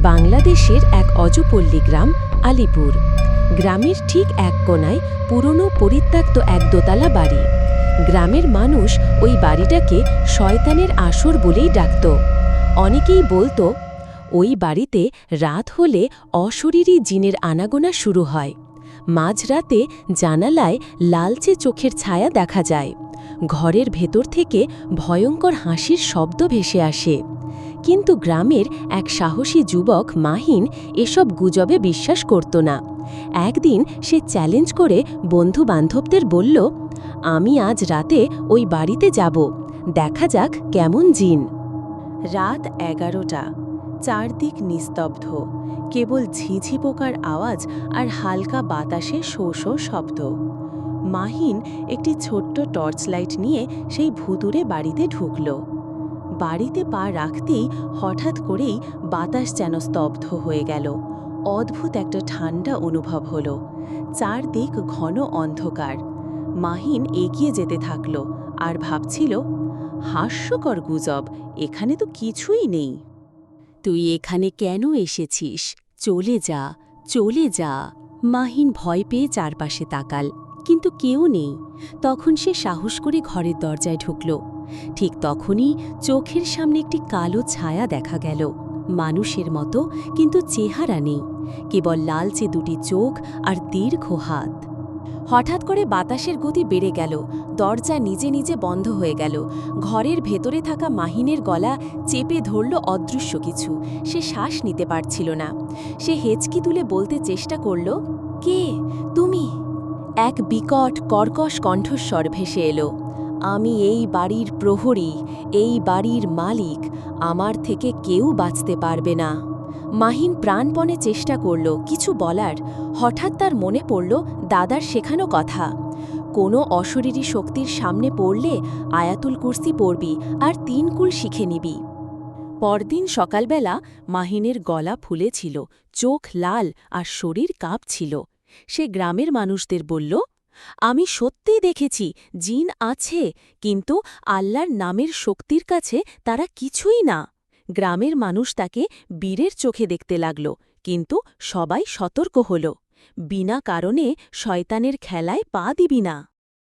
বাংলাদেশের এক অজপল্লী গ্রাম আলিপুর। গ্রামের ঠিক এক কোণায় পুরনো পরিত্যক্ত এক দোতলা বাড়ি। গ্রামের মানুষ ওই বাড়িটাকে শয়তানের আসর বলেই ডাকত। অনেকেই বলতো ওই বাড়িতে রাত হলে অশরীরী জিনের আনাগোনা শুরু হয়। মাঝরাতে জানালায় লালচে চোখের ছায়া দেখা যায়। ঘরের ভেতর থেকে ভয়ঙ্কর হাসির শব্দ ভেসে আসে। কিন্তু গ্রামের এক সাহসী যুবক মাহিন এসব গুজবে বিশ্বাস করত না। একদিন সে চ্যালেঞ্জ করে বন্ধু-বান্ধবদের বলল, আমি আজ রাতে ওই বাড়িতে যাব, দেখা যাক কেমন জিন। রাত 11টা, চারদিক নিস্তব্ধ, কেবল ঝিঝি পোকার আওয়াজ আর হালকা বাতাসে শো শো শব্দ। মাহিন একটি ছোট্ট টর্চ লাইট নিয়ে সেই ভুতুড়ে বাড়িতে ঢুকল। বাড়িতে পা রাখতেই হঠাৎ করেই বাতাস যেন স্তব্ধ হয়ে গেল। অদ্ভুত একটা ঠান্ডা অনুভব হলো। চারদিক ঘন অন্ধকার। মাহিন এগিয়ে যেতে থাকল আর ভাবছিল, হাস্যকর গুজব, এখানে তো কিছুই নেই। তুই এখানে কেন এসেছিস? চলে যা, চলে যা। মাহিন ভয় পেয়ে চারপাশে তাকাল, কিন্তু কেউ নেই। তখন সে সাহস করে ঘরের দরজায় ঢুকল। ঠিক তখনই চোখের সামনে একটি কালো ছায়া দেখা গেল। মানুষের মতো, কিন্তু চেহারা নেই, কেবল লালচে দুটি চোখ আর দীর্ঘ হাত। হঠাৎ করে বাতাসের গতি বেড়ে গেল, দরজা নিজে নিজে বন্ধ হয়ে গেল। ঘরের ভেতরে থাকা মাহিনের গলা চেপে ধরল অদৃশ্য কিছু। সে শ্বাস নিতে পারছিল না। সে হেঁচকি তুলে বলতে চেষ্টা করল, কে তুমি? এক বিকট কর্কশ কণ্ঠস্বর ভেসে এলো, আমি এই বাড়ির প্রহরী, এই বাড়ির মালিক, আমার থেকে কেউ বাঁচতে পারবে না। মাহিন প্রাণপণে চেষ্টা করল কিছু বলার। হঠাৎ তার মনে পড়ল দাদার শেখানো কথা, কোনো অশরীরী শক্তির সামনে পড়লে আয়াতুল কুরসি পড়বি আর 3 কুল শিখে নিবি। পরদিন সকালবেলা মাহিনের গলা ফুলেছিল, চোখ লাল আর শরীর কাঁপছিল। সে গ্রামের মানুষদের বলল, আমি সত্যিই দেখেছি, জিন আছে, কিন্তু আল্লাহর নামের শক্তির কাছে তারা কিছুই না। গ্রামের মানুষ তাকে বীরের চোখে দেখতে লাগল, কিন্তু সবাই সতর্ক হল, বিনা কারণে শয়তানের খেলায় পা দিবি না।